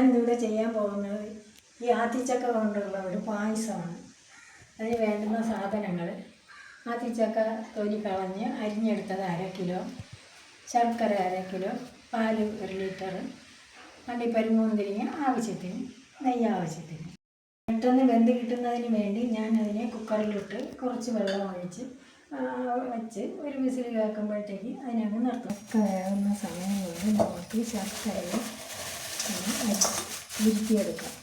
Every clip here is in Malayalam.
ഞാനിന്നിവിടെ ചെയ്യാൻ പോകുന്നത് ഈ ആത്തിച്ചക്ക കൊണ്ടുള്ള ഒരു പായസമാണ്. അതിന് വേണ്ടുന്ന സാധനങ്ങൾ: ആത്തിച്ചക്ക തൊലി കളഞ്ഞ് അരിഞ്ഞെടുത്തത് 1/2 കിലോ, ശർക്കര 1/2 കിലോ, പാൽ 1 ലിറ്റർ, അണ്ടിപ്പരിപ്പ് മുന്തിരിങ്ങ ആവശ്യത്തിന്, നെയ്യ് ആവശ്യത്തിന്. പെട്ടെന്ന് വെന്ത് കിട്ടുന്നതിന് വേണ്ടി ഞാൻ അതിനെ കുക്കറിലിട്ട് കുറച്ച് വെള്ളം ഒഴിച്ച് വെച്ച് ഒരു വിസിൽ കേൾക്കുമ്പോഴത്തേക്ക് അതിനങ്ങ് നിർത്തും. വേവുന്ന സമയം കൊണ്ട് നമുക്ക് ശർക്കരയെ ഉരുക്കിയെടുക്കാം.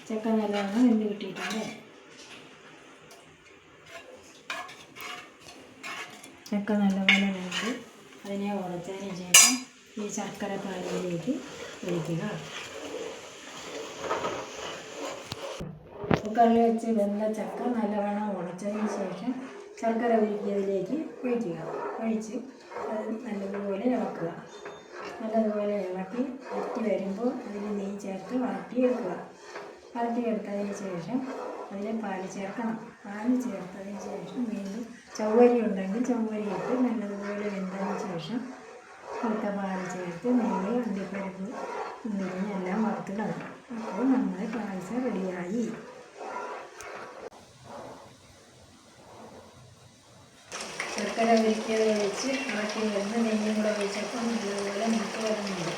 ചക്ക നല്ലവണ്ണം വെന്ത് കിട്ടിയിട്ടുണ്ട്. ചക്ക നല്ലപോലെ വെന്ത് അതിനെ ഉടച്ചതിന് ശേഷം ഈ ശർക്കര പാലിലേക്ക് ഒഴിക്കുക. കുക്കറിൽ വെച്ച് വെന്ത ചക്ക നല്ലവണ്ണം ഉടച്ചതിന് ശേഷം ശർക്കര ഉരുക്കിയതിലേക്ക് ഒഴിച്ച് അത് നല്ലതുപോലെ ഇളക്കുക. നല്ലതുപോലെ ഇളക്കി വറ്റി വരുമ്പോൾ അതിൽ നെയ്യ് ചേർത്ത് വഴറ്റിയെടുത്തതിന് ശേഷം അതിൽ പാല് ചേർക്കണം. പാല് ചേർത്തതിന് ശേഷം വീണ്ടും ചവ്വരി ഉണ്ടെങ്കിൽ ചവ്വരി ഇട്ട് നല്ലതുപോലെ വെന്തതിന് ശേഷം അടുത്ത പാല് ചേർത്ത് നെയ്യ്, അണ്ടിപ്പരിപ്പ്, മുന്തിരിങ്ങ എല്ലാം വറുത്തിടണം. അപ്പോൾ നമ്മുടെ പായസം റെഡിയായി. ശർക്കര ഉരുക്കിയത് ഒഴിച്ച് ഇളക്കി വരുന്ന നെയ്യും കൂടെ ഒഴിച്ചപ്പോൾ നല്ലതുപോലെ മുട്ട് വരുന്നുണ്ട്.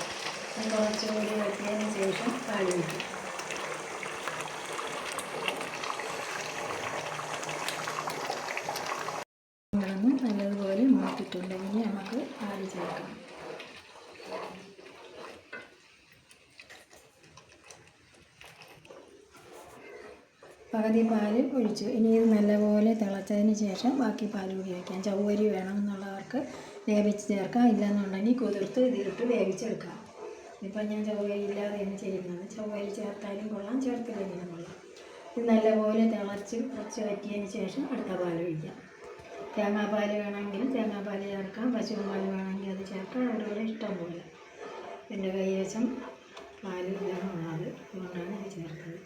കുറച്ചുകൂടി വറ്റിയതിന് ശേഷം പാൽ ഒഴിക്കും. നല്ലതുപോലെ മൂത്തിട്ടുണ്ടെങ്കിൽ നമുക്ക് പാല് ചേർക്കാം. പകുതി പാല് ഒഴിച്ചു. ഇനി ഇത് നല്ലപോലെ തിളച്ചതിന് ശേഷം ബാക്കി പാൽ കൂടി വയ്ക്കാം. ചവ്വരി വേണമെന്നുള്ളവർക്ക് വേവിച്ച് ചേർക്കാം, ഇല്ലയെന്നുണ്ടെങ്കിൽ കുതിർത്ത് ഇതിലിട്ട് വേവിച്ചെടുക്കാം. ഇപ്പം ഞാൻ ചവ്വരി ഇല്ലാതെയാണ് ചെയ്യുന്നത്. ചവ്വരി ചേർത്താലും കൊള്ളാം, ചേർത്തില്ലെങ്കിലും കൊള്ളാം. ഇത് നല്ലപോലെ തിളച്ച് കുറച്ച് വറ്റിയതിന് ശേഷം അടുത്ത പാൽ ഒഴിക്കാം. തേങ്ങാപ്പാൽ വേണമെങ്കിൽ തേങ്ങാപ്പാൽ ചേർക്കാം, പശുപാൽ വേണമെങ്കിൽ അത് ചേർക്കാം. അവരവരുടെ ഇഷ്ടം പോലെ. എൻ്റെ കൈവശം പാലില്ലാന്നുള്ളത് അതുകൊണ്ടാണ് ഇത് ചേർത്തത്.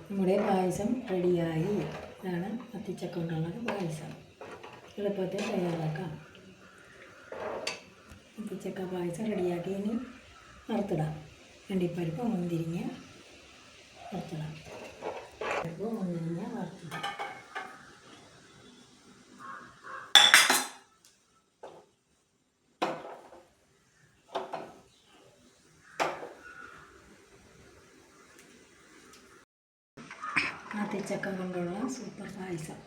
നമ്മുടെ പായസം റെഡിയായി. ഇതാണ് ആത്തിച്ചക്ക കൊണ്ടുള്ള പായസം. എളുപ്പത്തിൽ തയ്യാറാക്കാം. ആത്തിച്ചക്ക പായസം റെഡിയാക്കി ഇനി വറുത്തിടാം. അണ്ടിപ്പരിപ്പ്, മുന്തിരിങ്ങ വറുത്തിടാം. മുന്തിരിങ്ങ വറുത്തിടാം. ആത്തിച്ചക്ക കൊണ്ടുള്ള സൂപ്പർ പായസം.